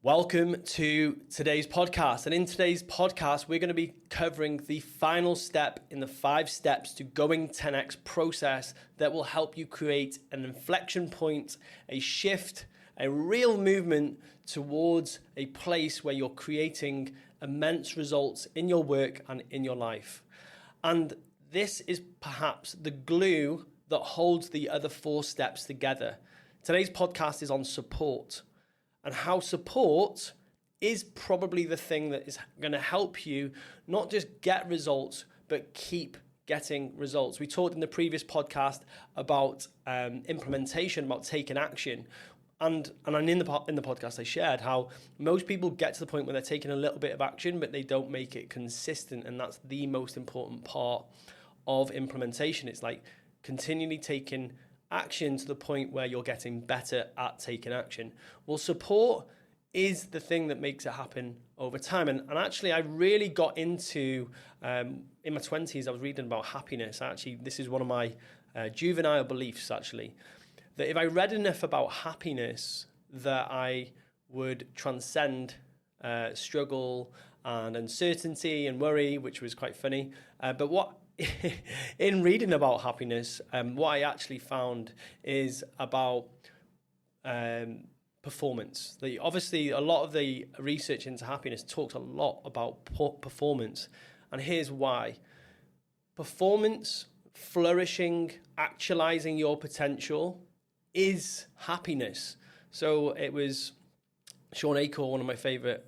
Welcome to today's podcast. And in today's podcast, we're going to be covering the final step in the 5 steps to going 10x process that will help you create an inflection point, a shift, a real movement towards a place where you're creating immense results in your work and in your life. And this is perhaps the glue that holds the other 4 steps together. Today's podcast is on support. And how support is probably the thing that is going to help you not just get results, but keep getting results. We talked in the previous podcast about implementation, about taking action. And in the podcast, I shared how most people get to the point where they're taking a little bit of action, but they don't make it consistent. And that's the most important part of implementation. It's like continually taking action to the point where you're getting better at taking action. Well, support is the thing that makes it happen over time. And actually, I really got into, in my 20s, I was reading about happiness. Actually, this is one of my juvenile beliefs, actually, that if I read enough about happiness, that I would transcend struggle and uncertainty and worry, which was quite funny. But what in reading about happiness, what I actually found is about performance. Obviously, a lot of the research into happiness talks a lot about performance. And here's why. Performance, flourishing, actualizing your potential is happiness. So it was Sean Achor, one of my favorite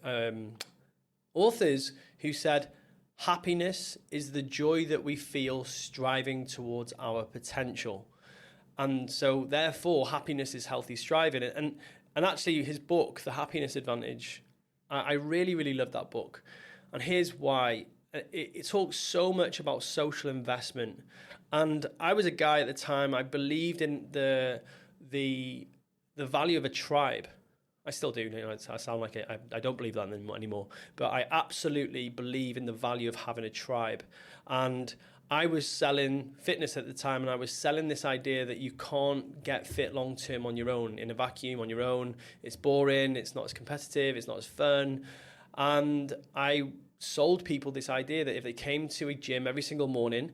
authors, who said, happiness is the joy that we feel striving towards our potential. And so therefore, happiness is healthy striving. And actually his book, The Happiness Advantage, I really, really love that book. And here's why. It talks so much about social investment. And I was a guy at the time, I believed in the value of a tribe. I still do. I sound like it. I don't believe that anymore. But I absolutely believe in the value of having a tribe. And I was selling fitness at the time, and I was selling this idea that you can't get fit long term on your own, in a vacuum on your own. It's boring. It's not as competitive. It's not as fun. And I sold people this idea that if they came to a gym every single morning,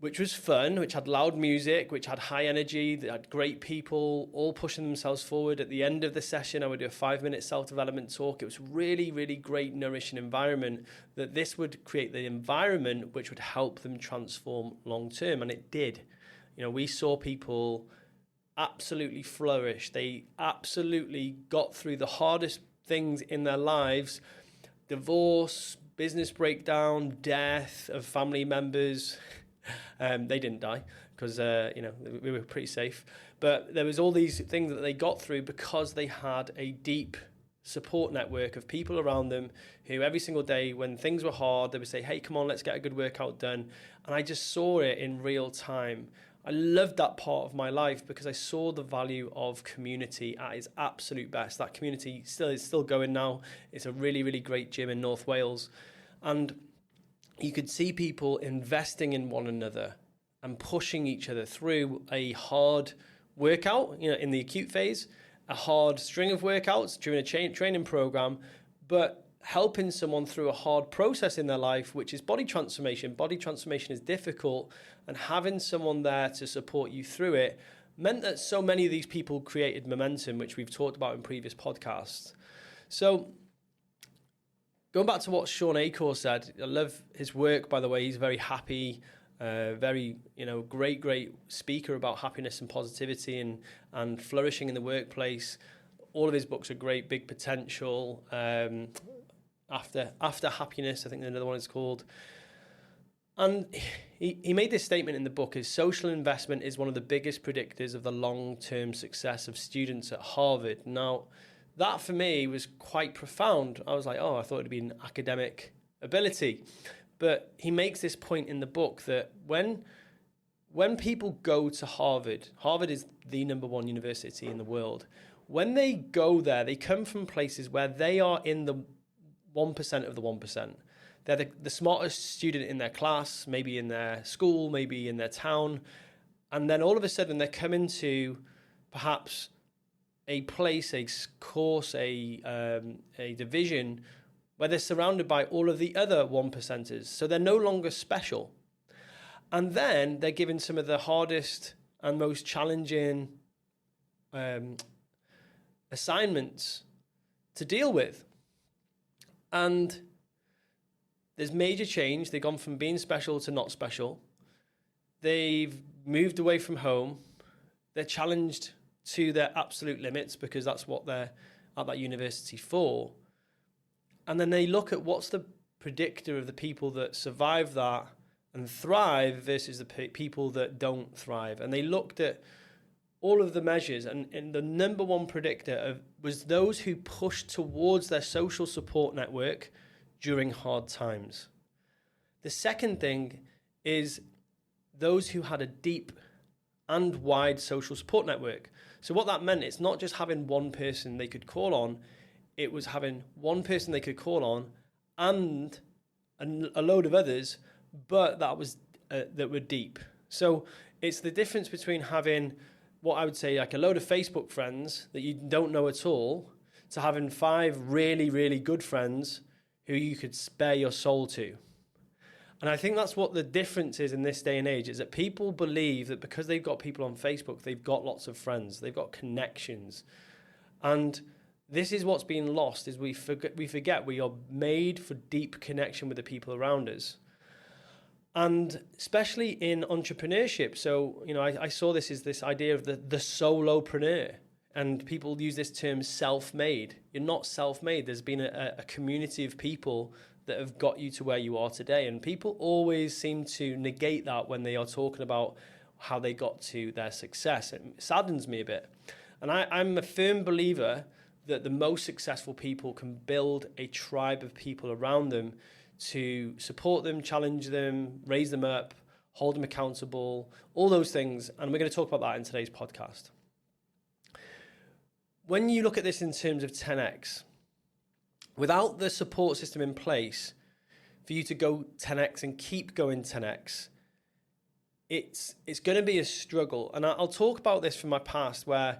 which was fun, which had loud music, which had high energy, that had great people all pushing themselves forward. At the end of the session, I would do a 5-minute self-development talk. It was really, really great, nourishing environment, that this would create the environment which would help them transform long-term. And it did. We saw people absolutely flourish. They absolutely got through the hardest things in their lives: divorce, business breakdown, death of family members. They didn't die because, we were pretty safe. But there was all these things that they got through because they had a deep support network of people around them who every single day when things were hard, they would say, hey, come on, let's get a good workout done. And I just saw it in real time. I loved that part of my life because I saw the value of community at its absolute best. That community is still going now. It's a really, really great gym in North Wales. And you could see people investing in one another and pushing each other through a hard workout, in the acute phase, a hard string of workouts during a training program, but helping someone through a hard process in their life, which is body transformation. Body transformation is difficult, and having someone there to support you through it meant that so many of these people created momentum, which we've talked about in previous podcasts. So going back to what Sean Achor said, I love his work, by the way. He's very happy, very, great speaker about happiness and positivity and flourishing in the workplace. All of his books are great. Big Potential, After Happiness, I think another one is called. And he made this statement in the book: is social investment is one of the biggest predictors of the long-term success of students at Harvard. Now, that for me was quite profound. I was like, I thought it'd be an academic ability. But he makes this point in the book that when people go to Harvard is the number 1 university in the world. When they go there, they come from places where they are in the 1% of the 1%. They're the smartest student in their class, maybe in their school, maybe in their town. And then all of a sudden they're coming to perhaps a place, course, a division where they're surrounded by all of the other 1%ers. So they're no longer special. And then they're given some of the hardest and most challenging assignments to deal with. And there's major change. They've gone from being special to not special. They've moved away from home. They're challenged to their absolute limits because that's what they're at that university for. And then they look at what's the predictor of the people that survive that and thrive versus the people that don't thrive. And they looked at all of the measures, and the number one predictor was those who pushed towards their social support network during hard times. The second thing is those who had a deep and wide social support network. So what that meant, it's not just having one person they could call on, it was having one person they could call on and a load of others, but that were deep. So it's the difference between having what I would say like a load of Facebook friends that you don't know at all to having 5 really, really good friends who you could spare your soul to. And I think that's what the difference is in this day and age, is that people believe that because they've got people on Facebook, they've got lots of friends, they've got connections. And this is what's being lost, is we forget we are made for deep connection with the people around us. And especially in entrepreneurship. So, I saw this as this idea of the solopreneur. And people use this term self-made. You're not self-made. There's been a community of people that have got you to where you are today. And people always seem to negate that when they are talking about how they got to their success. It saddens me a bit. And I'm a firm believer that the most successful people can build a tribe of people around them to support them, challenge them, raise them up, hold them accountable, all those things. And we're going to talk about that in today's podcast. When you look at this in terms of 10x, without the support system in place for you to go 10x and keep going 10x, it's going to be a struggle. And I'll talk about this from my past, where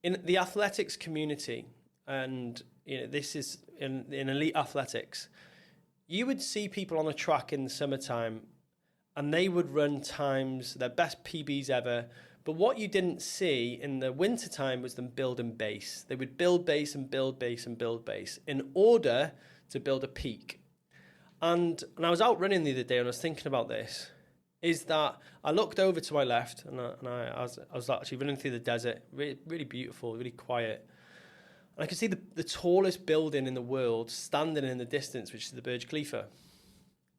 in the athletics community, and this is in elite athletics, you would see people on a track in the summertime and they would run times, their best PBs ever. But what you didn't see in the wintertime was them building base. They would build base and build base and build base in order to build a peak. And I was out running the other day and I was thinking about this, is that I looked over to my left and I was actually running through the desert, really, really beautiful, really quiet. And I could see the tallest building in the world standing in the distance, which is the Burj Khalifa.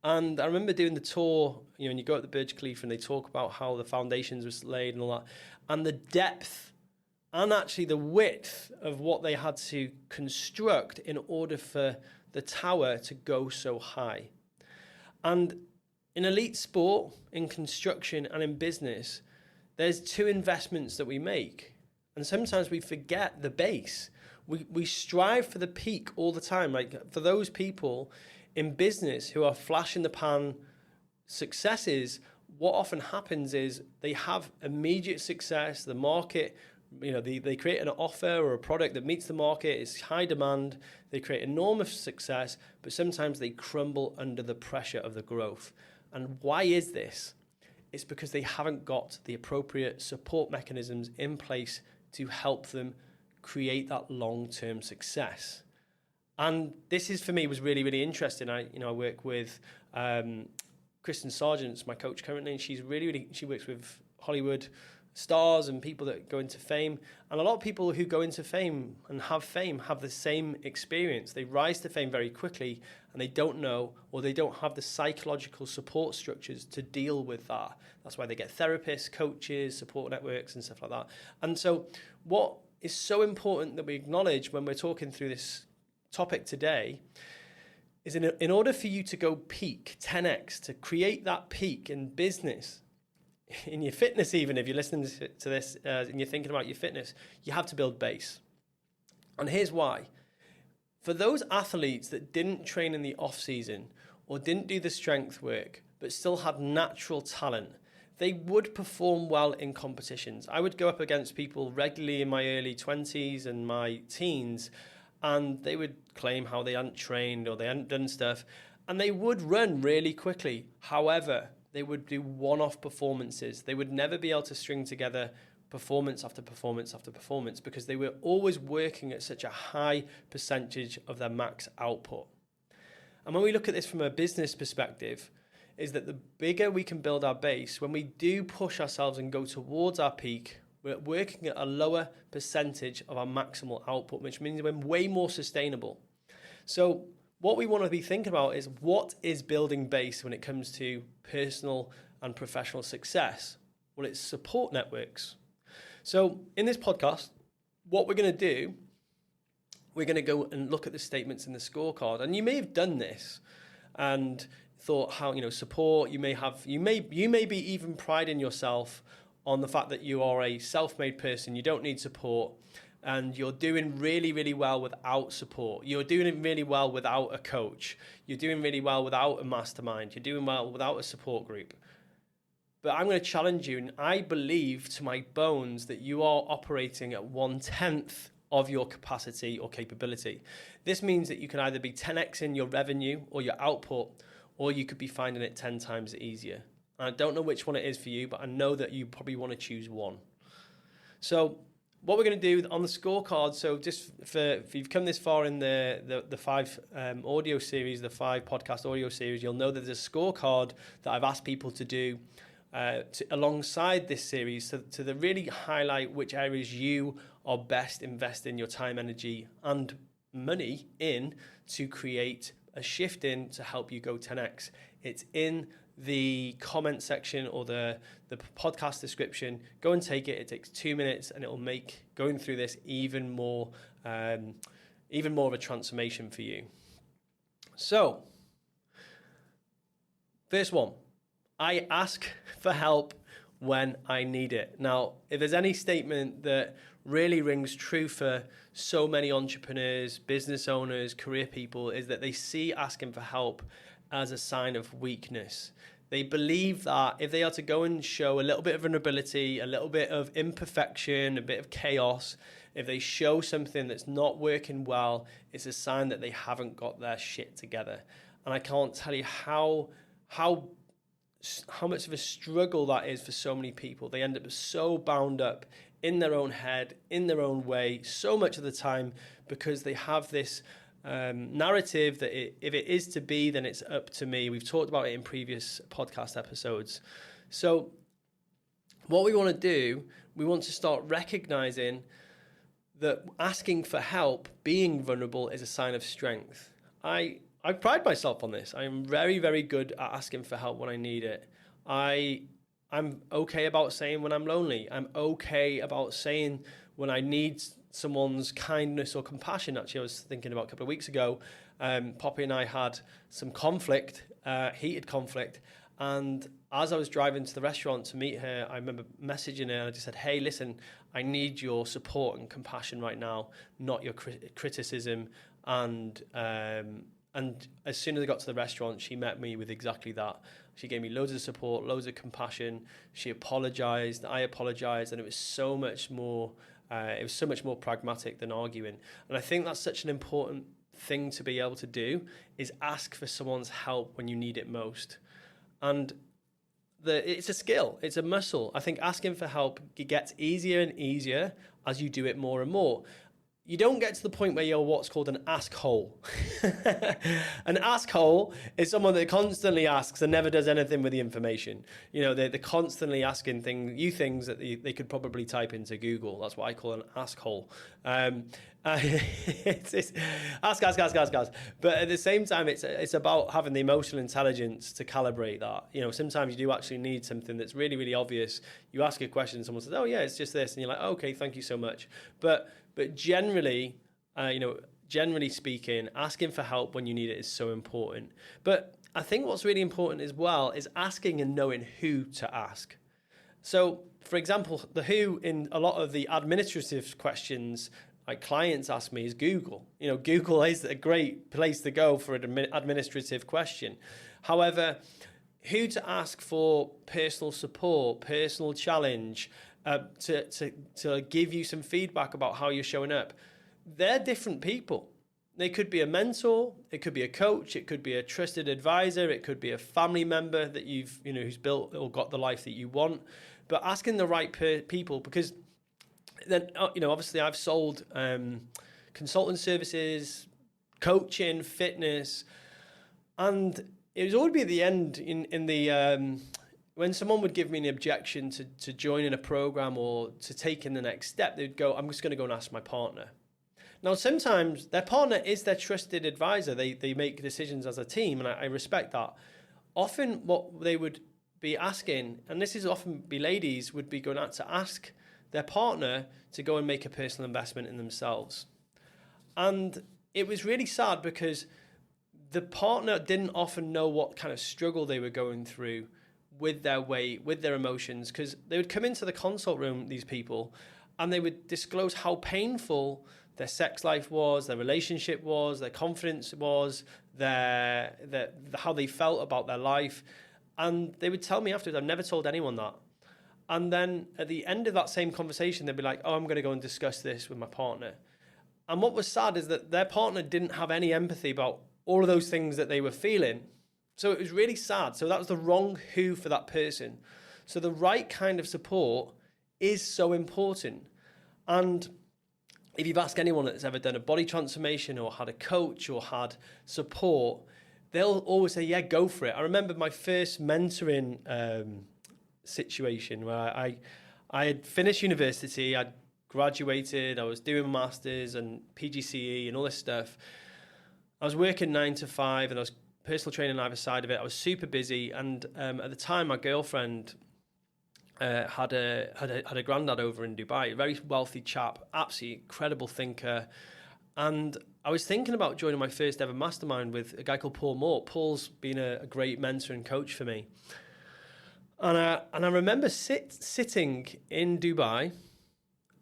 And I remember doing the tour, and you go up the Burj Khalifa and they talk about how the foundations were laid and all that. And the depth and actually the width of what they had to construct in order for the tower to go so high. And in elite sport, in construction and in business, there's 2 investments that we make. And sometimes we forget the base. We strive for the peak all the time. Like for those people in business who are flash in the pan successes, what often happens is they have immediate success. The market, they create an offer or a product that meets the market. It's high demand. They create enormous success, but sometimes they crumble under the pressure of the growth. And why is this? It's because they haven't got the appropriate support mechanisms in place to help them create that long-term success. And this is, for me, was really, really interesting. I work with Kristen Sargent's my coach currently, and she works with Hollywood stars and people that go into fame. And a lot of people who go into fame and have the same experience. They rise to fame very quickly, and they don't know, or they don't have the psychological support structures to deal with that. That's why they get therapists, coaches, support networks, and stuff like that. And so what is so important that we acknowledge when we're talking through this topic today is in order for you to go peak 10x, to create that peak in business, in your fitness, even if you're listening to this and you're thinking about your fitness, you have to build base. And here's why. For those athletes that didn't train in the off season or didn't do the strength work but still had natural talent, they would perform well in competitions. I would go up against people regularly in my early 20s and my teens, and they would claim how they hadn't trained or they hadn't done stuff, and they would run really quickly. However, they would do one-off performances. They would never be able to string together performance after performance after performance because they were always working at such a high percentage of their max output. And when we look at this from a business perspective, is that the bigger we can build our base, when we do push ourselves and go towards our peak, we're working at a lower percentage of our maximal output, which means we're way more sustainable. So what we want to be thinking about is, what is building base when it comes to personal and professional success? Well, it's support networks. So in this podcast, what we're going to do, we're going to go and look at the statements in the scorecard. And you may have done this and thought how, support, you may be even priding yourself on the fact that you are a self-made person, you don't need support, and you're doing really, really well without support. You're doing really well without a coach. You're doing really well without a mastermind. You're doing well without a support group. But I'm going to challenge you, and I believe to my bones that you are operating at 1/10 of your capacity or capability. This means that you can either be 10xing your revenue or your output, or you could be finding it 10 times easier. And I don't know which one it is for you, but I know that you probably want to choose one. So what we're going to do on the scorecard, so just if you've come this far in the 5 audio series, the 5 podcast audio series, you'll know that there's a scorecard that I've asked people to do alongside this series to really highlight which areas you are best investing your time, energy, and money in to create a shift in to help you go 10x. It's in the comment section or the podcast description. Go and take it. It takes 2 minutes, and it will make going through this even more of a transformation for you. So, first one, I ask for help when I need it. Now, if there's any statement that really rings true for so many entrepreneurs, business owners, career people, is that they see asking for help as a sign of weakness. They believe that if they are to go and show a little bit of vulnerability, a little bit of imperfection, a bit of chaos, if they show something that's not working well, it's a sign that they haven't got their shit together. And I can't tell you how much of a struggle that is for so many people. They end up so bound up in their own head, in their own way, so much of the time, because they have this narrative that if it is to be, then it's up to me. We've talked about it in previous podcast episodes. So what we want to do, we want to start recognizing that asking for help, being vulnerable, is a sign of strength. I pride myself on this. I'm very, very good at asking for help when I need it. I'm okay about saying when I'm lonely. I'm okay about saying when I need someone's kindness or compassion. Actually, I was thinking about a couple of weeks ago, Poppy and I had some conflict, heated conflict. And as I was driving to the restaurant to meet her, I remember messaging her and I just said, hey, listen, I need your support and compassion right now, not your criticism. And as soon as I got to the restaurant, she met me with exactly that. She gave me loads of support, loads of compassion. She apologized. I apologized. And it was so much more pragmatic than arguing. And I think that's such an important thing to be able to do, is ask for someone's help when you need it most. And it's a skill, it's a muscle. I think asking for help gets easier and easier as you do it more and more. You don't get to the point where you're what's called an ask-hole. An ask-hole is someone that constantly asks and never does anything with the information. You know, they're constantly asking things that they could probably type into Google. That's what I call an ask-hole. It's ask. But at the same time, it's about having the emotional intelligence to calibrate that. You know, sometimes you do actually need something that's really, really obvious. You ask a question, someone says, oh yeah, it's just this. And you're like, okay, thank you so much. But generally, generally speaking, asking for help when you need it is so important. But I think what's really important as well is asking and knowing who to ask. So, for example, the who in a lot of the administrative questions like clients ask me is Google. You know, Google is a great place to go for an administrative question. However, who to ask for personal support, personal challenge, to give you some feedback about how you're showing up. They're different people. They could be a mentor, it could be a coach, it could be a trusted advisor, it could be a family member that who's built or got the life that you want. But asking the right people, because then, obviously I've sold consultant services, coaching, fitness, and it was always be at the end in the when someone would give me an objection to joining a program or to taking the next step, they'd go, I'm just going to go and ask my partner. Now, sometimes their partner is their trusted advisor. They make decisions as a team, and I respect that. Often what they would be asking, and this is often be ladies, would be going out to ask their partner to go and make a personal investment in themselves. And it was really sad because the partner didn't often know what kind of struggle they were going through with their weight, with their emotions, because they would come into the consult room, these people, and they would disclose how painful their sex life was, their relationship was, their confidence was, how they felt about their life. And they would tell me afterwards, I've never told anyone that. And then at the end of that same conversation, they'd be like, oh, I'm going to go and discuss this with my partner. And what was sad is that their partner didn't have any empathy about all of those things that they were feeling. So it was really sad. So that was the wrong who for that person. So the right kind of support is so important. And if you've asked anyone that's ever done a body transformation or had a coach or had support, they'll always say, yeah, go for it. I remember my first mentoring situation where I had finished university, I'd graduated, I was doing a master's and PGCE and all this stuff. I was working 9 to 5 and I was personal training either side of it. I was super busy, and at the time my girlfriend had a granddad over in Dubai, a very wealthy chap, absolutely incredible thinker. And I was thinking about joining my first ever mastermind with a guy called Paul Moore. Paul's been a great mentor and coach for me. And I remember sitting in Dubai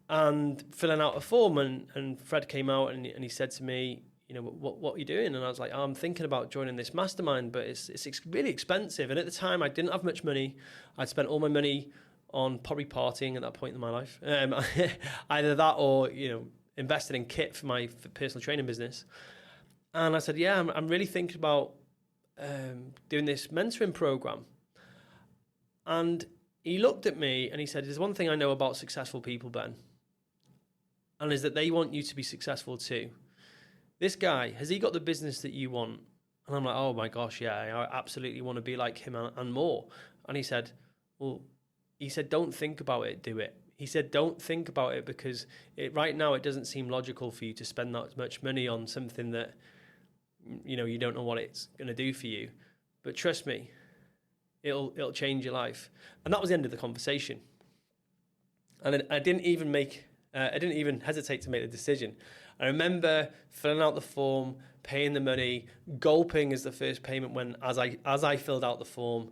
and filling out a form, and Fred came out and he said to me, what are you doing? And I was like, I'm thinking about joining this mastermind, but it's really expensive. And at the time, I didn't have much money. I'd spent all my money on probably partying at that point in my life. Either that or, invested in kit for my personal training business. And I said, yeah, I'm really thinking about doing this mentoring program. And he looked at me and he said, there's one thing I know about successful people, Ben, and is that they want you to be successful too. This guy, has he got the business that you want? And I'm like, oh my gosh, yeah, I absolutely want to be like him and more. And he said, don't think about it, do it. He said, don't think about it because right now it doesn't seem logical for you to spend that much money on something that, you don't know what it's going to do for you. But trust me, it'll change your life. And that was the end of the conversation. And I didn't even hesitate to make the decision. I remember filling out the form, paying the money, gulping as the first payment as I filled out the form.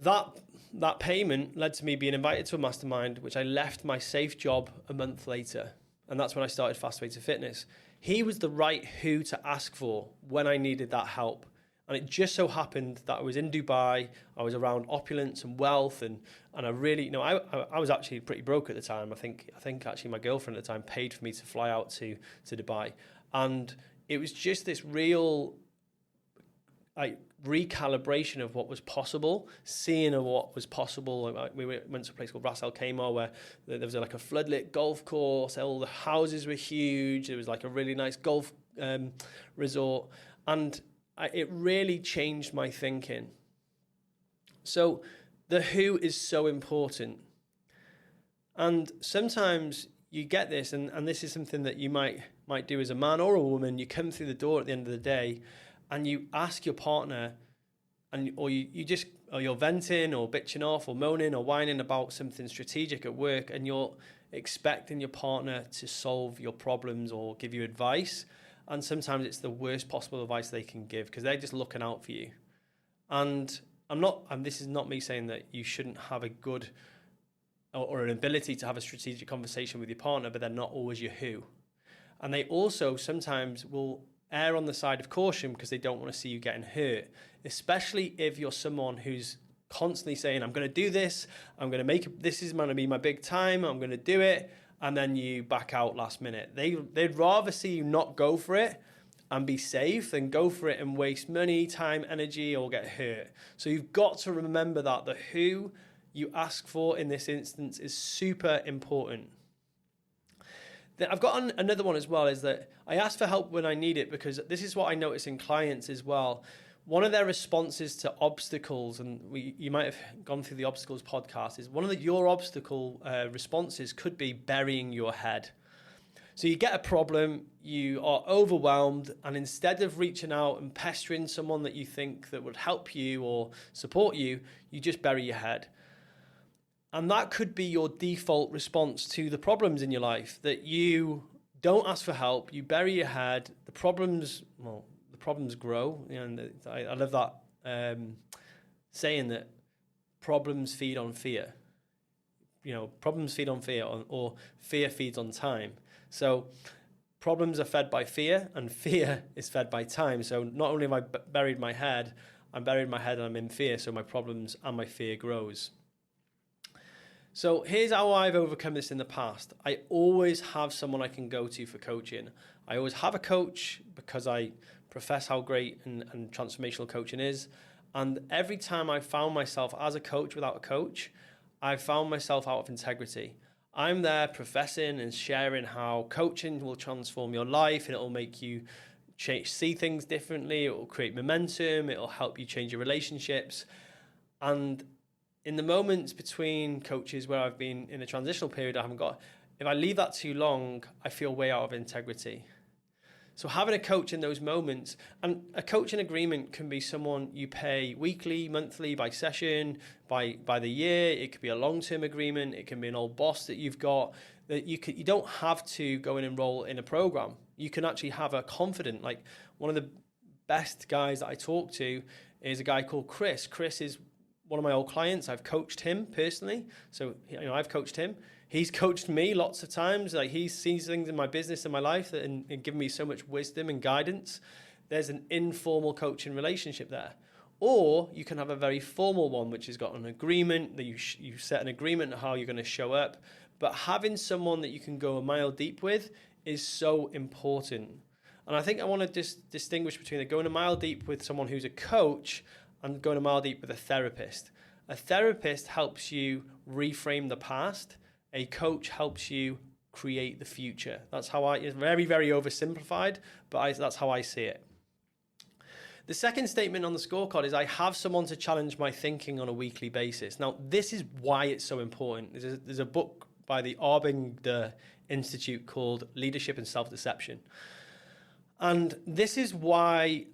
That payment led to me being invited to a mastermind, which I left my safe job a month later. And that's when I started Fastway to Fitness. He was the right who to ask for when I needed that help. And it just so happened that I was in Dubai, I was around opulence and wealth, and I really, I was actually pretty broke at the time. I think actually my girlfriend at the time paid for me to fly out to Dubai. And it was just this real recalibration of what was possible, seeing of what was possible. We went to a place called Ras Al Khaimah where there was like a floodlit golf course, all the houses were huge, there was like a really nice golf resort, and it really changed my thinking. So the who is so important. And sometimes you get this, and this is something that you might do as a man or a woman. You come through the door at the end of the day and you ask your partner, or you're venting or bitching off or moaning or whining about something strategic at work, and you're expecting your partner to solve your problems or give you advice. And sometimes it's the worst possible advice they can give because they're just looking out for you. And this is not me saying that you shouldn't have a good or an ability to have a strategic conversation with your partner, but they're not always your who. And they also sometimes will err on the side of caution because they don't want to see you getting hurt, especially if you're someone who's constantly saying, I'm going to do this, this is going to be my big time, I'm going to do it, and then you back out last minute. They'd rather see you not go for it and be safe than go for it and waste money, time, energy, or get hurt. So you've got to remember that the who you ask for in this instance is super important. I've got another one as well, is that I ask for help when I need it, because this is what I notice in clients as well. One of their responses to obstacles, and you might have gone through the obstacles podcast, is one of your obstacle responses could be burying your head. So you get a problem, you are overwhelmed, and instead of reaching out and pestering someone that you think that would help you or support you, you just bury your head. And that could be your default response to the problems in your life, that you don't ask for help, you bury your head, the problems grow. And I love that saying that problems feed on fear. Problems feed on fear, or fear feeds on time. So problems are fed by fear, and fear is fed by time. So not only have I buried my head, I'm buried my head and I'm in fear, so my problems and my fear grows. So here's how I've overcome this in the past. I always have someone I can go to for coaching. I always have a coach because I profess how great and transformational coaching is. And every time I found myself as a coach without a coach, I found myself out of integrity. I'm there professing and sharing how coaching will transform your life, and it will make you see things differently. It will create momentum. It will help you change your relationships. And in the moments between coaches where I've been in a transitional period, if I leave that too long, I feel way out of integrity. So having a coach in those moments, and a coaching agreement can be someone you pay weekly, monthly, by session, by the year. It could be a long-term agreement. It can be an old boss that you've got. That you don't have to go and enroll in a program. You can actually have a confident, like one of the best guys that I talk to is a guy called Chris. Chris is one of my old clients. I've coached him personally. So, I've coached him. He's coached me lots of times. Like, he sees things in my business and my life and given me so much wisdom and guidance. There's an informal coaching relationship there. Or you can have a very formal one, which has got an agreement that you set an agreement on how you're going to show up. But having someone that you can go a mile deep with is so important. And I think I want to distinguish between going a mile deep with someone who's a coach and going a mile deep with a therapist. A therapist helps you reframe the past. A coach helps you create the future. That's how it's very, very oversimplified, but that's how I see it. The second statement on the scorecard is I have someone to challenge my thinking on a weekly basis. Now, this is why it's so important. There's a book by the Arbing Institute called Leadership and Self-Deception. And this is why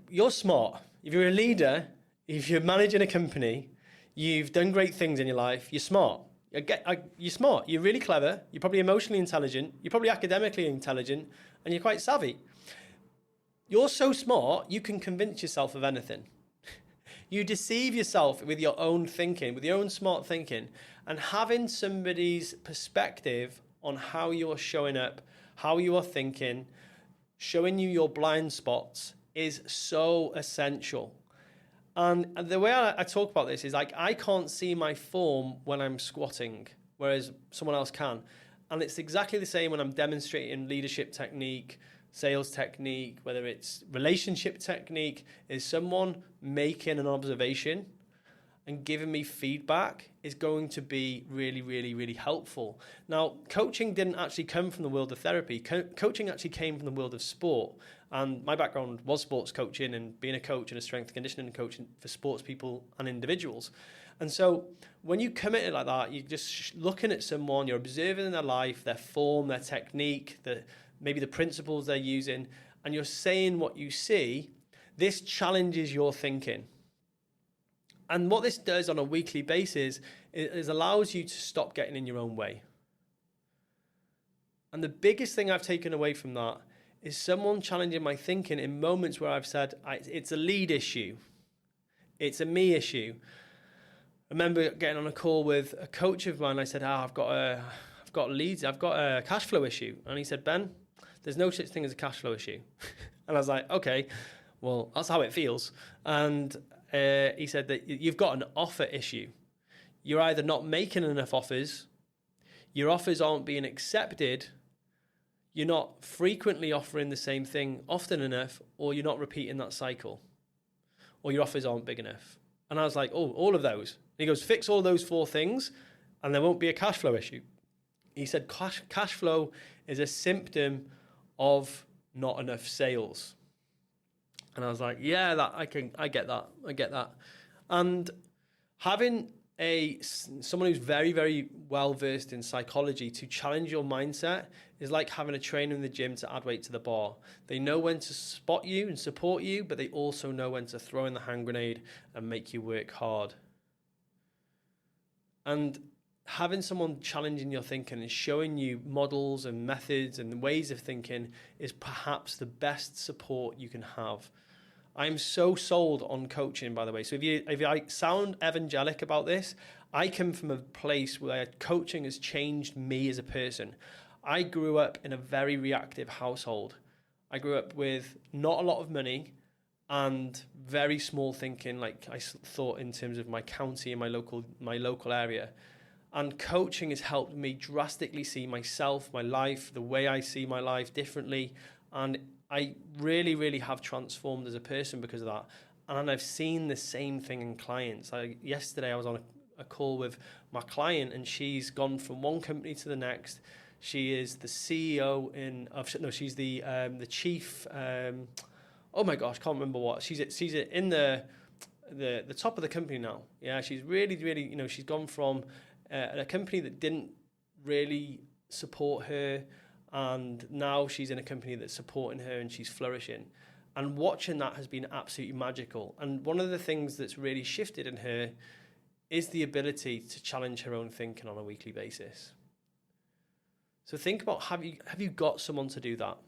you're smart. If you're a leader, if you're managing a company, you've done great things in your life, you're smart. You're smart. You're really clever. You're probably emotionally intelligent. You're probably academically intelligent, and you're quite savvy. You're so smart, you can convince yourself of anything. You deceive yourself with your own thinking, with your own smart thinking, and having somebody's perspective on how you're showing up, how you are thinking, showing you your blind spots is so essential. And the way I talk about this is like, I can't see my form when I'm squatting, whereas someone else can. And it's exactly the same when I'm demonstrating leadership technique, sales technique, whether it's relationship technique. Is someone making an observation and giving me feedback is going to be really, really, really helpful. Now, coaching didn't actually come from the world of therapy. Coaching actually came from the world of sport. And my background was sports coaching and being a coach and a strength and conditioning coach for sports people and individuals. And so when you come at it like that, you're just looking at someone, you're observing their life, their form, their technique, maybe the principles they're using, and you're saying what you see. This challenges your thinking. And what this does on a weekly basis is allows you to stop getting in your own way. And the biggest thing I've taken away from that is someone challenging my thinking in moments where I've said, it's a lead issue. It's a me issue. I remember getting on a call with a coach of mine. I said, I've got leads. I've got a cash flow issue. And he said, Ben, there's no such thing as a cash flow issue. And I was like, okay, well, that's how it feels. And he said that you've got an offer issue. You're either not making enough offers, your offers aren't being accepted, you're not frequently offering the same thing often enough, or you're not repeating that cycle, or your offers aren't big enough. And I was like, oh, all of those. And he goes, fix all those 4 things and there won't be a cash flow issue. He said cash flow is a symptom of not enough sales. And I was like, yeah, I get that. And having someone who's very, very well versed in psychology to challenge your mindset is like having a trainer in the gym to add weight to the bar. They know when to spot you and support you, but they also know when to throw in the hand grenade and make you work hard. And having someone challenging your thinking and showing you models and methods and ways of thinking is perhaps the best support you can have. I'm so sold on coaching, by the way. So if I sound evangelic about this, I come from a place where coaching has changed me as a person. I grew up in a very reactive household. I grew up with not a lot of money and very small thinking, like I thought in terms of my county and my local area. And coaching has helped me drastically see myself, my life, the way I see my life differently. And I really, really have transformed as a person because of that. And I've seen the same thing in clients. Yesterday I was on a call with my client and she's gone from one company to the next. She is the CEO she's the chief, oh my gosh, can't remember what. She's in the top of the company now. Yeah, she's really, really, she's gone from a company that didn't really support her, and now she's in a company that's supporting her and she's flourishing. And watching that has been absolutely magical. And one of the things that's really shifted in her is the ability to challenge her own thinking on a weekly basis. So think about, have you got someone to do that?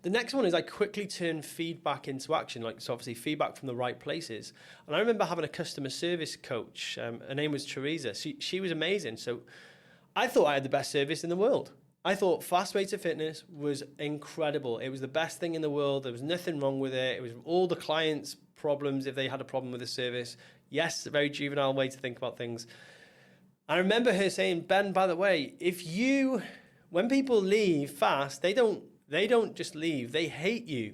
The next one is I quickly turn feedback into action, so obviously feedback from the right places. And I remember having a customer service coach. Her name was Teresa. She was amazing. So I thought I had the best service in the world. I thought Fast Way to Fitness was incredible. It was the best thing in the world. There was nothing wrong with it. It was all the clients' problems if they had a problem with the service. Yes, a very juvenile way to think about things. I remember her saying, Ben, by the way, when people leave fast, they don't just leave, they hate you.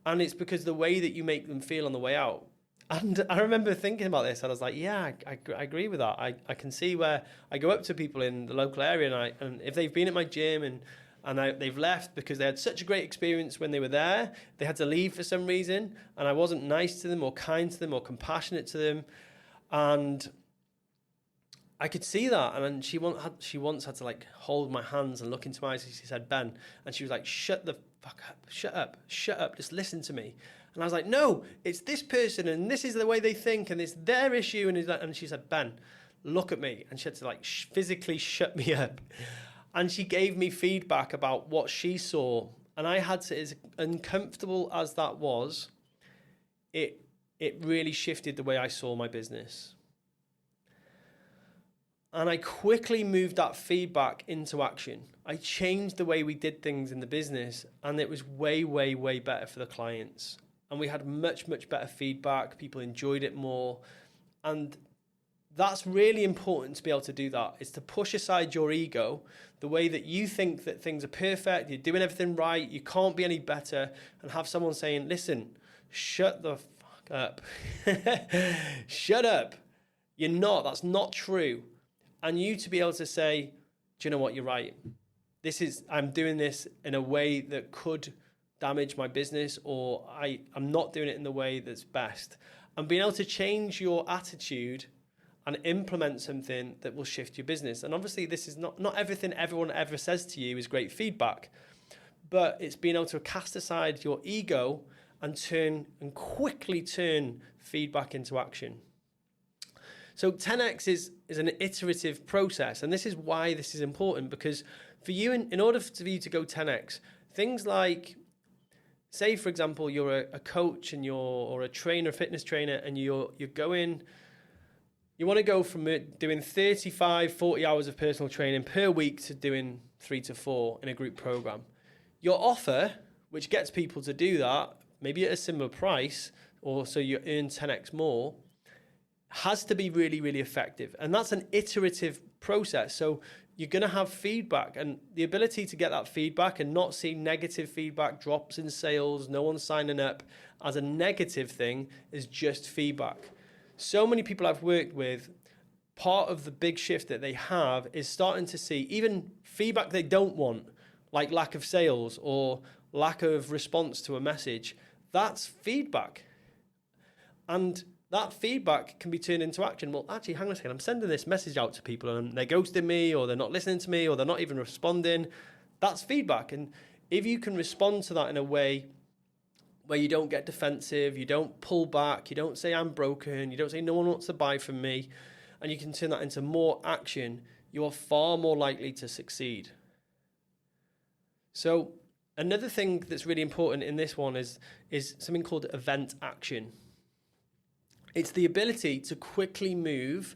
And it's because the way that you make them feel on the way out. And I remember thinking about this, and I was like, yeah, I agree with that. I can see where I go up to people in the local area, and if they've been at my gym and they've left because they had such a great experience when they were there, they had to leave for some reason, and I wasn't nice to them or kind to them or compassionate to them. And I could see that, and then she once had to like hold my hands and look into my eyes. She said, Ben, and she was like, shut the fuck up, shut up, just listen to me. And I was like, no, it's this person, and this is the way they think, and it's their issue. And she said, Ben, look at me. And she had to like physically shut me up. And she gave me feedback about what she saw. And I had to, as uncomfortable as that was, it really shifted the way I saw my business. And I quickly moved that feedback into action. I changed the way we did things in the business, and it was way, way, way better for the clients. And we had much, much better feedback. People enjoyed it more. And that's really important to be able to do that. It's to push aside your ego, the way that you think that things are perfect, you're doing everything right, you can't be any better, and have someone saying, listen, shut the fuck up. Shut up. You're not. That's not true. And you to be able to say, do you know what, you're right. I'm doing this in a way that could damage my business, or I'm not doing it in the way that's best. And being able to change your attitude and implement something that will shift your business. And obviously this is not everything everyone ever says to you is great feedback, but it's being able to cast aside your ego and quickly turn feedback into action. So 10x is an iterative process, and this is why this is important, because for you, in order for you to go 10x, things like, say for example, you're a coach and or a trainer, fitness trainer, and you're going, you want to go from doing 35, 40 hours of personal training per week to doing 3 to 4 in a group program. Your offer, which gets people to do that, maybe at a similar price, or so you earn 10x more, has to be really, really effective. And that's an iterative process. So you're going to have feedback, and the ability to get that feedback and not see negative feedback, drops in sales, no one signing up as a negative thing, is just feedback. So many people I've worked with, part of the big shift that they have is starting to see even feedback they don't want, like lack of sales or lack of response to a message. That's feedback. And that feedback can be turned into action. Well, actually, hang on a second. I'm sending this message out to people and they're ghosting me, or they're not listening to me, or they're not even responding. That's feedback. And if you can respond to that in a way where you don't get defensive, you don't pull back, you don't say I'm broken, you don't say no one wants to buy from me, and you can turn that into more action, you are far more likely to succeed. So another thing that's really important in this one is something called event action. It's the ability to quickly move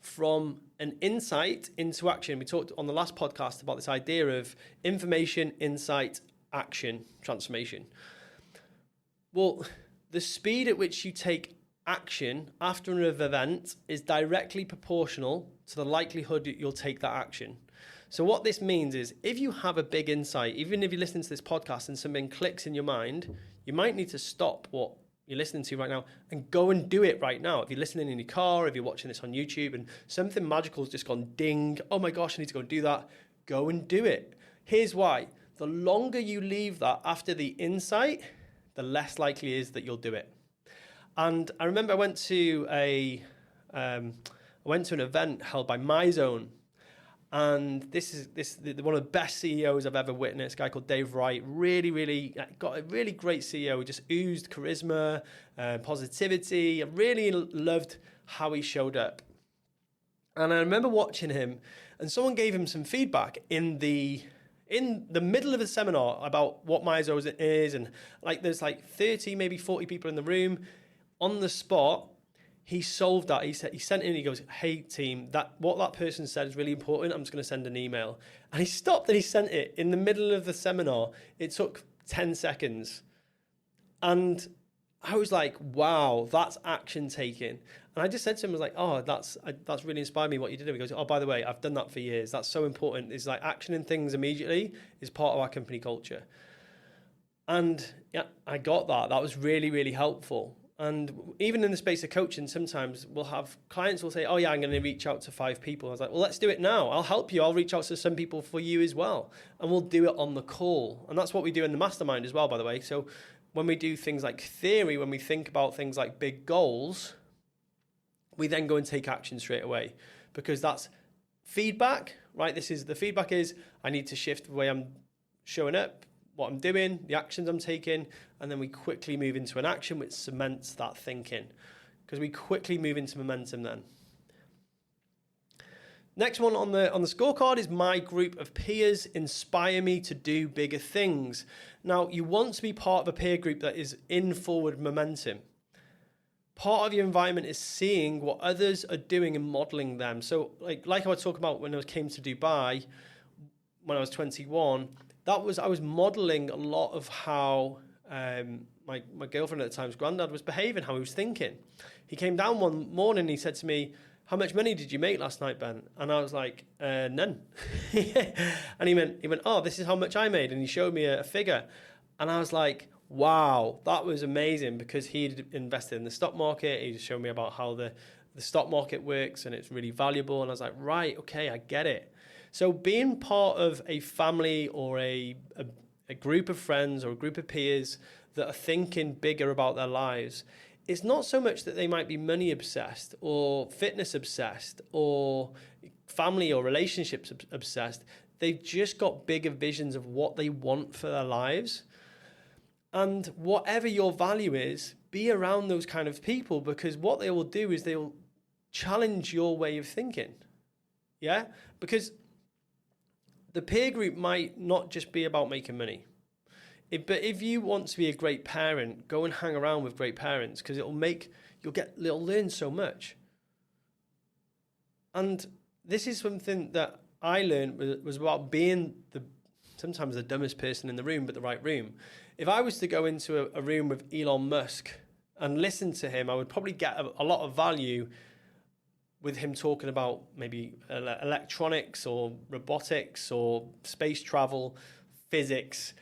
from an insight into action. We talked on the last podcast about this idea of information, insight, action, transformation. Well, the speed at which you take action after an event is directly proportional to the likelihood that you'll take that action. So what this means is, if you have a big insight, even if you're listening to this podcast and something clicks in your mind, you might need to stop what you're listening to right now and go and do it right now. If you're listening in your car, if you're watching this on YouTube and something magical has just gone ding, oh my gosh, I need to go and do that, go and do it. Here's why. The longer you leave that after the insight, the less likely it is that you'll do it. And I remember I went to an event held by MyZone. And this is one of the best CEOs I've ever witnessed, a guy called Dave Wright. Really got a really great CEO who just oozed charisma, positivity. I really loved how he showed up. And I remember watching him, and someone gave him some feedback in the middle of the seminar about what MyZone is, and there's 30, maybe 40 people in the room. On the spot, he solved that. He sent in, he goes, hey team, what that person said is really important. I'm just going to send an email. And he stopped and he sent it in the middle of the seminar. It took 10 seconds. And I was like, wow, that's action taking. And I just said to him, I was like, oh, that's really inspired me what you did. He goes, oh, by the way, I've done that for years. That's so important. It's like actioning things immediately is part of our company culture. And yeah, I got that. That was really, really helpful. And even in the space of coaching, sometimes we'll have clients will say, oh yeah, I'm going to reach out to 5 people. I was like, well, let's do it now. I'll help you. I'll reach out to some people for you as well. And we'll do it on the call. And that's what we do in the mastermind as well, by the way. So when we do things like theory, when we think about things like big goals, we then go and take action straight away, because that's feedback, right? The feedback is I need to shift the way I'm showing up, what I'm doing, the actions I'm taking, and then we quickly move into an action which cements that thinking, because we quickly move into momentum then. Next one on the scorecard is my group of peers inspire me to do bigger things. Now, you want to be part of a peer group that is in forward momentum. Part of your environment is seeing what others are doing and modeling them. So like I was talking about when I came to Dubai, when I was 21, I was modeling a lot of how my girlfriend at the time's granddad was behaving, how he was thinking. He came down one morning and he said to me, how much money did you make last night, Ben? And I was like, none. And he went, oh, this is how much I made. And he showed me a figure. And I was like, wow, that was amazing, because he'd invested in the stock market. He just showed me about how the stock market works and it's really valuable. And I was like, right, okay, I get it. So being part of a family or a group of friends or a group of peers that are thinking bigger about their lives, it's not so much that they might be money obsessed or fitness obsessed or family or relationships obsessed. They've just got bigger visions of what they want for their lives. And whatever your value is, be around those kind of people, because what they will do is they will challenge your way of thinking. Yeah? Because the peer group might not just be about making money. But if you want to be a great parent, go and hang around with great parents, because you'll learn so much. And this is something that I learned was about being sometimes the dumbest person in the room, but the right room. If I was to go into a room with Elon Musk and listen to him, I would probably get a lot of value with him talking about maybe electronics or robotics or space travel, physics.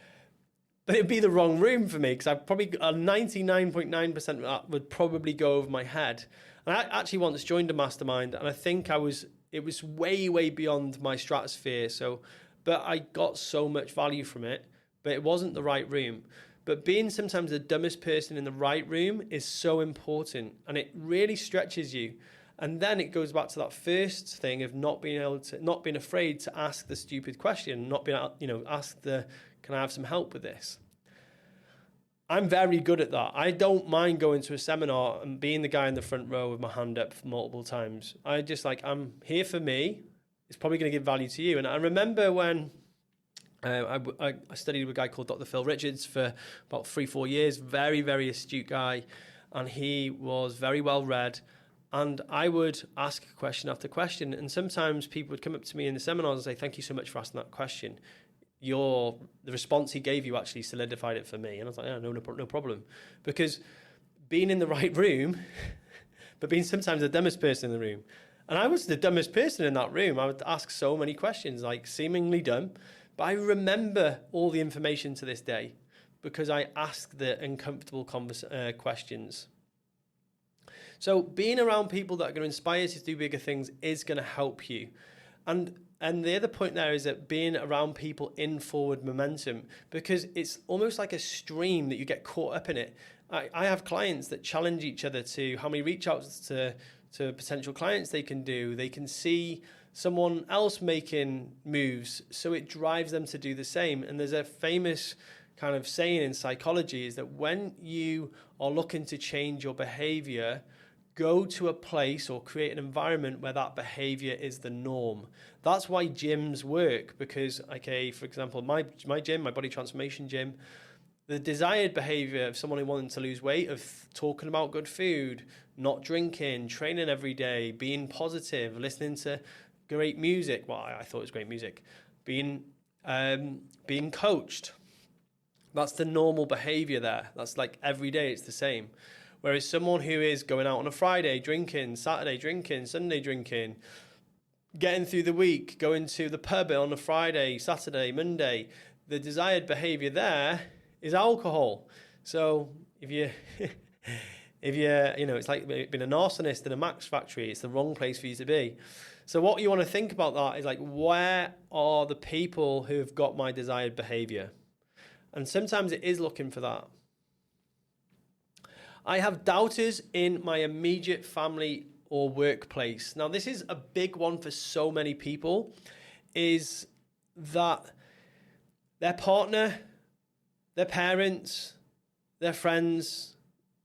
But it'd be the wrong room for me, because I probably 99.9% of that would probably go over my head. And I actually once joined a mastermind, and I think it was way, way beyond my stratosphere. But I got so much value from it, but it wasn't the right room. But being sometimes the dumbest person in the right room is so important, and it really stretches you. And then it goes back to that first thing of not being afraid to ask the stupid question, not being, ask can I have some help with this? I'm very good at that. I don't mind going to a seminar and being the guy in the front row with my hand up multiple times. I'm here for me. It's probably going to give value to you. And I remember when I studied with a guy called Dr. Phil Richards for about 3-4 years, very, very astute guy. And he was very well read. And I would ask question after question. And sometimes people would come up to me in the seminars and say, thank you so much for asking that question. The response he gave you actually solidified it for me. And I was like, no problem. Because being in the right room, but being sometimes the dumbest person in the room. And I was the dumbest person in that room. I would ask so many questions, like seemingly dumb. But I remember all the information to this day because I asked the uncomfortable questions. So being around people that are going to inspire you to do bigger things is going to help you. And the other point there is that being around people in forward momentum, because it's almost like a stream that you get caught up in it. I have clients that challenge each other to how many reach outs to potential clients they can do. They can see someone else making moves, so it drives them to do the same. And there's a famous kind of saying in psychology is that when you are looking to change your behavior, go to a place or create an environment where that behavior is the norm. That's why gyms work, because, for example, my gym, my body transformation gym, the desired behavior of someone who wanted to lose weight, of talking about good food, not drinking, training every day, being positive, listening to great music. Well, I thought it was great music. Being coached. That's the normal behavior there. That's like every day it's the same. Whereas someone who is going out on a Friday, drinking, Saturday drinking, Sunday drinking, getting through the week, going to the pub on a Friday, Saturday, Monday, the desired behavior there is alcohol. So if you, it's like being a arsonist in a Max factory. It's the wrong place for you to be. So what you want to think about that is like, where are the people who have got my desired behavior? And sometimes it is looking for that. I have doubters in my immediate family or workplace. Now, this is a big one for so many people, is that their partner, their parents, their friends,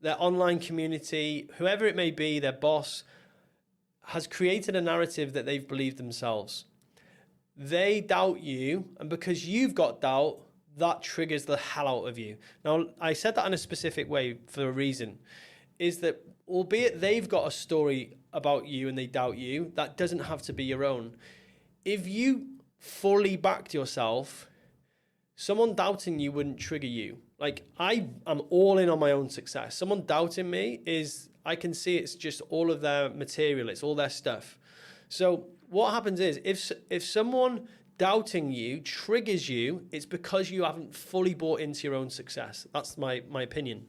their online community, whoever it may be, their boss, has created a narrative that they've believed themselves. They doubt you, and because you've got doubt, that triggers the hell out of you. Now, I said that in a specific way for a reason, is that albeit they've got a story about you and they doubt you, that doesn't have to be your own. If you fully backed yourself, someone doubting you wouldn't trigger you. Like, I am all in on my own success. Someone doubting me I can see it's just all of their material, it's all their stuff. So what happens is, if someone doubting you triggers you, it's because you haven't fully bought into your own success. That's my opinion.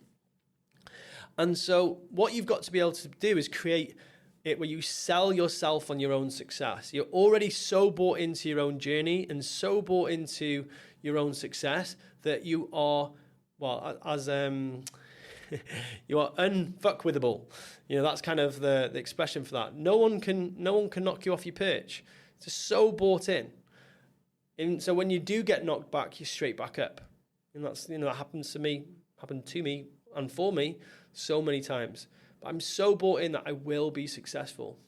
And so what you've got to be able to do is create it where you sell yourself on your own success. You're already so bought into your own journey and so bought into your own success that you are, you are unfuckwithable. That's kind of the expression for that. No one can knock you off your perch. It's just so bought in. And so when you do get knocked back, you're straight back up. And that's, that happened to me and for me so many times. But I'm so bought in that I will be successful.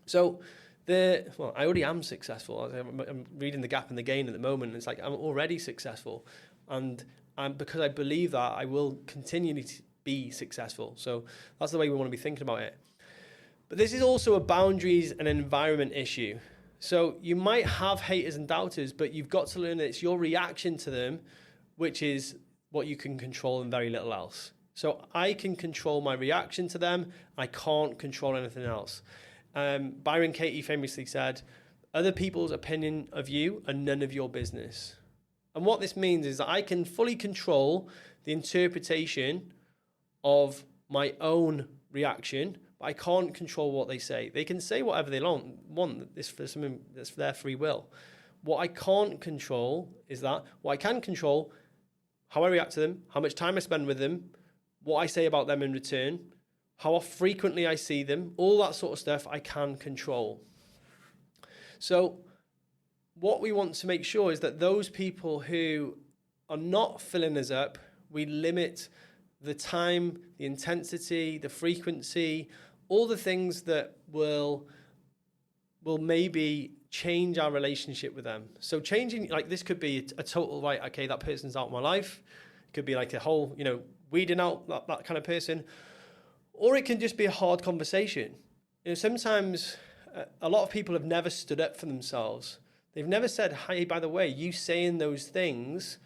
So I already am successful. I'm reading The Gap and the Gain at the moment. It's like I'm already successful. And because I believe that, I will continue to be successful. So that's the way we want to be thinking about it. But this is also a boundaries and environment issue. So you might have haters and doubters, but you've got to learn that it's your reaction to them, which is what you can control and very little else. So I can control my reaction to them. I can't control anything else. Byron Katie famously said, other people's opinion of you are none of your business. And what this means is that I can fully control the interpretation of my own reaction, but I can't control what they say. They can say whatever they want. It's for something that's for their free will. What I can't control is that. What I can control, how I react to them, how much time I spend with them, what I say about them in return, how frequently I see them, all that sort of stuff I can control. So what we want to make sure is that those people who are not filling us up, we limit the time, the intensity, the frequency, all the things that will maybe change our relationship with them. So changing, like this could be a total, right, okay, that person's out of my life. It could be like a whole, weeding out that kind of person. Or it can just be a hard conversation. Sometimes a lot of people have never stood up for themselves. They've never said, hey, by the way, you saying those things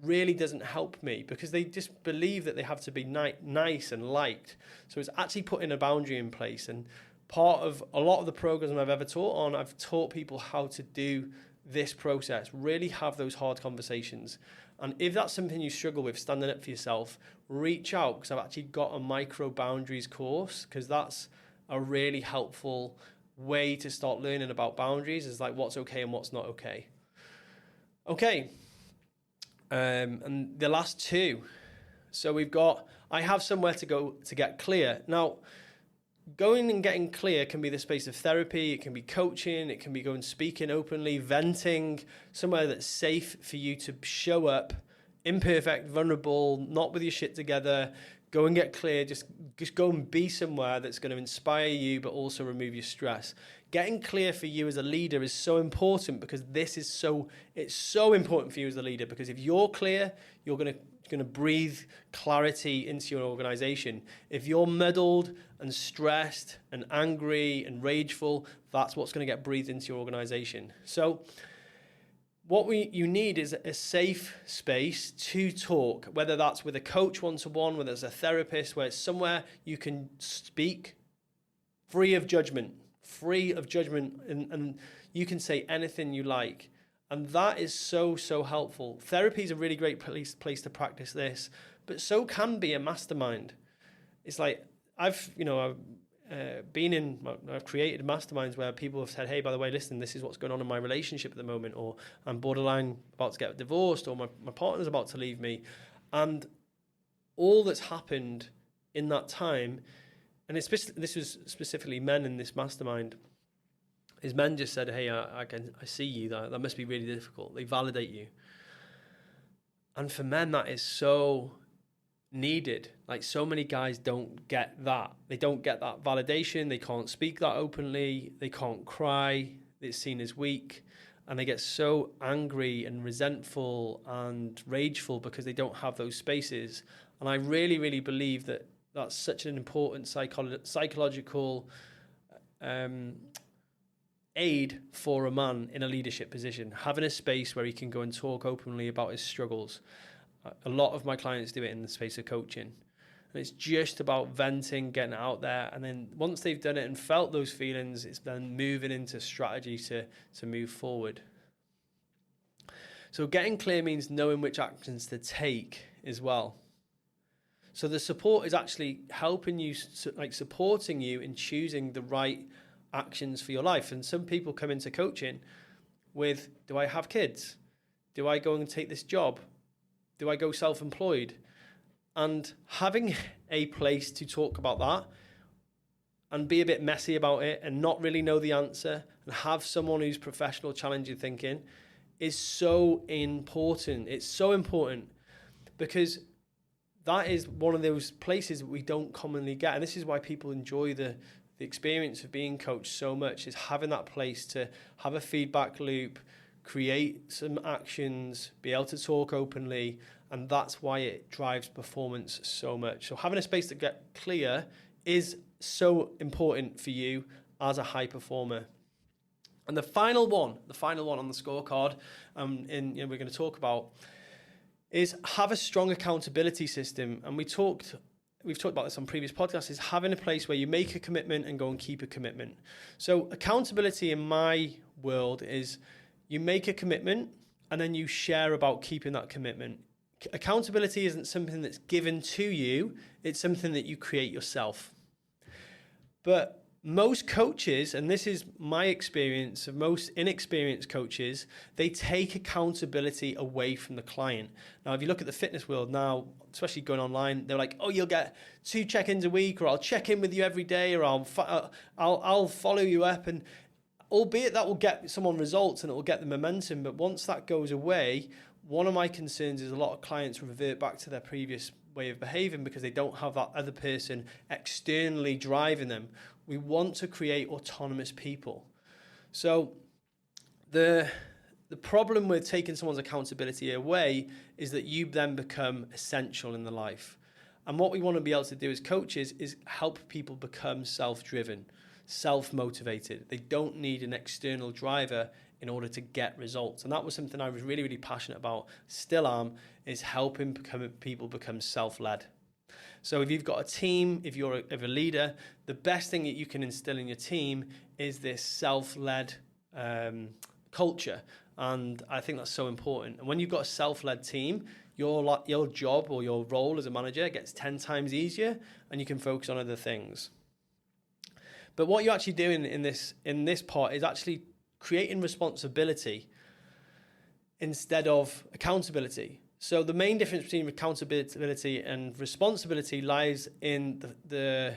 really doesn't help me, because they just believe that they have to be nice and liked. So it's actually putting a boundary in place. And part of a lot of the programs I've ever taught on, I've taught people how to do this process, really have those hard conversations. And if that's something you struggle with, standing up for yourself, reach out, because I've actually got a micro boundaries course, because that's a really helpful way to start learning about boundaries, is like what's okay and what's not okay. Okay. And the last two. So we've got, I have somewhere to go to get clear. Now, going and getting clear can be the space of therapy. It can be coaching. It can be going speaking openly, venting, somewhere that's safe for you to show up, imperfect, vulnerable, not with your shit together. Go and get clear. Just go and be somewhere that's going to inspire you, but also remove your stress. Getting clear for you as a leader is so important, because it's so important for you as a leader, because if you're clear, you're going to breathe clarity into your organization. If you're muddled and stressed and angry and rageful, that's what's going to get breathed into your organization. So what you need is a safe space to talk, whether that's with a coach one-to-one, whether it's a therapist, where it's somewhere you can speak free of judgment, and you can say anything you like. And that is so, so helpful. Therapy is a really great place to practice this, but so can be a mastermind. It's like, I've created masterminds where people have said, hey, by the way, listen, this is what's going on in my relationship at the moment, or I'm borderline about to get divorced, or my partner's about to leave me. And all that's happened in that time, and this was specifically men in this mastermind, is men just said, hey, I see you, that must be really difficult. They validate you. And for men, that is so needed. Like, so many guys don't get that. They don't get that validation. They can't speak that openly. They can't cry. It's seen as weak. And they get so angry and resentful and rageful because they don't have those spaces. And I really, really believe that that's such an important psychological aid for a man in a leadership position, having a space where he can go and talk openly about his struggles. A lot of my clients do it in the space of coaching. And it's just about venting, getting it out there. And then once they've done it and felt those feelings, it's then moving into strategy to move forward. So getting clear means knowing which actions to take as well. So the support is actually helping you, like supporting you in choosing the right actions for your life. And some people come into coaching with, do I have kids? Do I go and take this job? Do I go self-employed? And having a place to talk about that and be a bit messy about it and not really know the answer and have someone who's professional challenge your thinking is so important. It's so important because that is one of those places that we don't commonly get. And this is why people enjoy the experience of being coached so much, is having that place to have a feedback loop, create some actions, be able to talk openly, and that's why it drives performance so much. So having a space to get clear is so important for you as a high performer. And the final one on the scorecard, we're going to talk about, is have a strong accountability system. And we've talked about this on previous podcasts, is having a place where you make a commitment and go and keep a commitment. So accountability in my world is you make a commitment and then you share about keeping that commitment. Accountability isn't something that's given to you, it's something that you create yourself. But most coaches, and this is my experience of most inexperienced coaches, they take accountability away from the client. Now, if you look at the fitness world now, especially going online, they're like, oh, you'll get 2 check-ins a week, or I'll check in with you every day, or I'll follow you up. And albeit that will get someone results and it will get the momentum, but once that goes away, one of my concerns is a lot of clients revert back to their previous way of behaving because they don't have that other person externally driving them. We want to create autonomous people. So the problem with taking someone's accountability away is that you then become essential in the life. And what we want to be able to do as coaches is help people become self-driven, self-motivated. They don't need an external driver in order to get results. And that was something I was really, really passionate about, still am, is helping people become self-led. So if you've got a team, if you're a leader, the best thing that you can instill in your team is this self-led culture. And I think that's so important. And when you've got a self-led team, your job or your role as a manager gets 10 times easier and you can focus on other things. But what you're actually doing in this part is actually creating responsibility instead of accountability. So the main difference between accountability and responsibility lies in the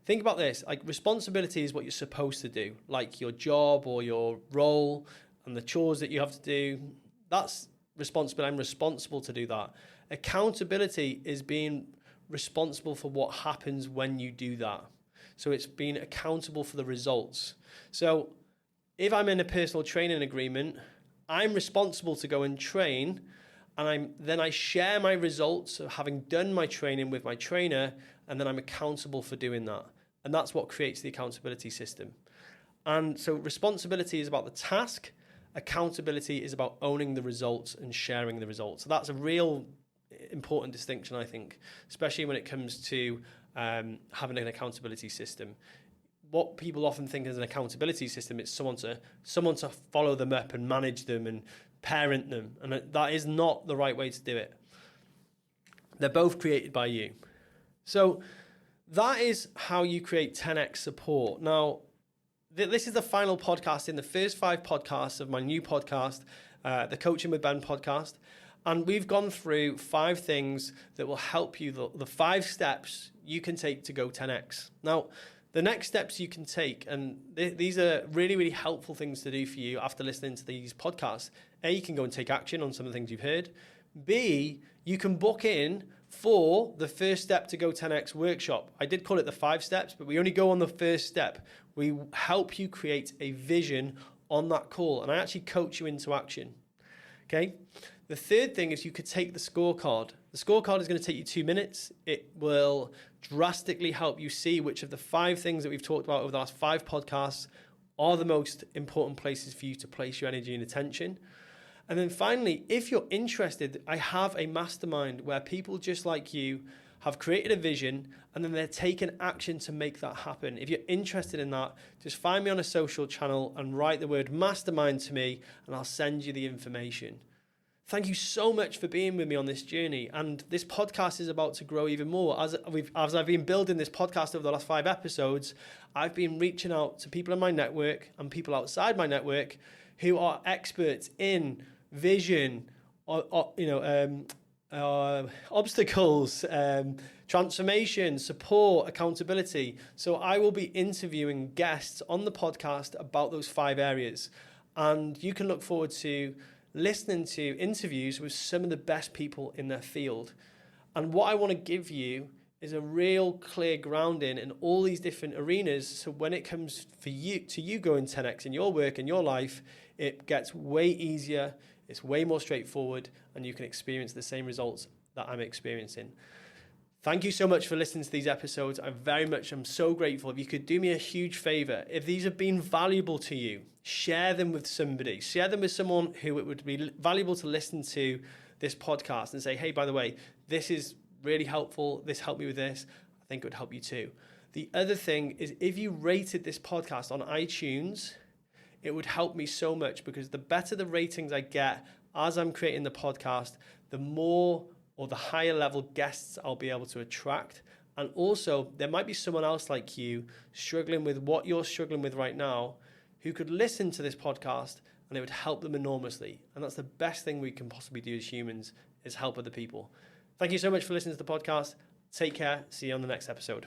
think about this, like responsibility is what you're supposed to do, like your job or your role and the chores that you have to do. That's responsible. I'm responsible to do that. Accountability is being responsible for what happens when you do that. So it's being accountable for the results. So if I'm in a personal training agreement, I'm responsible to go and train, and then I share my results of having done my training with my trainer, and then I'm accountable for doing that. And that's what creates the accountability system. And so responsibility is about the task. Accountability is about owning the results and sharing the results. So that's a real important distinction, I think, especially when it comes to having an accountability system. What people often think as an accountability system is someone to follow them up and manage them and parent them. And that is not the right way to do it. They're both created by you. So that is how you create 10x support. Now, this is the final podcast in the first 5 podcasts of my new podcast, the Coaching with Ben podcast. And we've gone through 5 things that will help you, the 5 steps you can take to go 10x. Now, the next steps you can take, and these are really, really helpful things to do for you after listening to these podcasts. A, you can go and take action on some of the things you've heard. B, you can book in for the first step to go 10x workshop. I did call it the 5 steps, but we only go on the first step. We help you create a vision on that call, and I actually coach you into action. Okay? The third thing is you could take the scorecard. The scorecard is going to take you 2 minutes. It will drastically help you see which of the 5 things that we've talked about over the last 5 podcasts are the most important places for you to place your energy and attention. And then finally, if you're interested, I have a mastermind where people just like you have created a vision and then they're taking action to make that happen. If you're interested in that, just find me on a social channel and write the word mastermind to me and I'll send you the information. Thank you so much for being with me on this journey. And this podcast is about to grow even more. As I've been building this podcast over the last 5 episodes, I've been reaching out to people in my network and people outside my network who are experts in vision, obstacles, transformation, support, accountability. So I will be interviewing guests on the podcast about those 5 areas. And you can look forward to listening to interviews with some of the best people in their field. And what I want to give you is a real clear grounding in all these different arenas. So when it comes for you going 10x in your work and your life, it gets way easier, it's way more straightforward, and you can experience the same results that I'm experiencing. Thank you so much for listening to these episodes. I'm so grateful. If you could do me a huge favor, if these have been valuable to you, share them with somebody. Share them with someone who it would be valuable to listen to this podcast and say, hey, by the way, this is really helpful. This helped me with this. I think it would help you too. The other thing is, if you rated this podcast on iTunes, it would help me so much, because the better the ratings I get as I'm creating the podcast, the more or the higher level guests I'll be able to attract. And also, there might be someone else like you struggling with what you're struggling with right now who could listen to this podcast, and it would help them enormously. And that's the best thing we can possibly do as humans, is help other people. Thank you so much for listening to the podcast. Take care. See you on the next episode.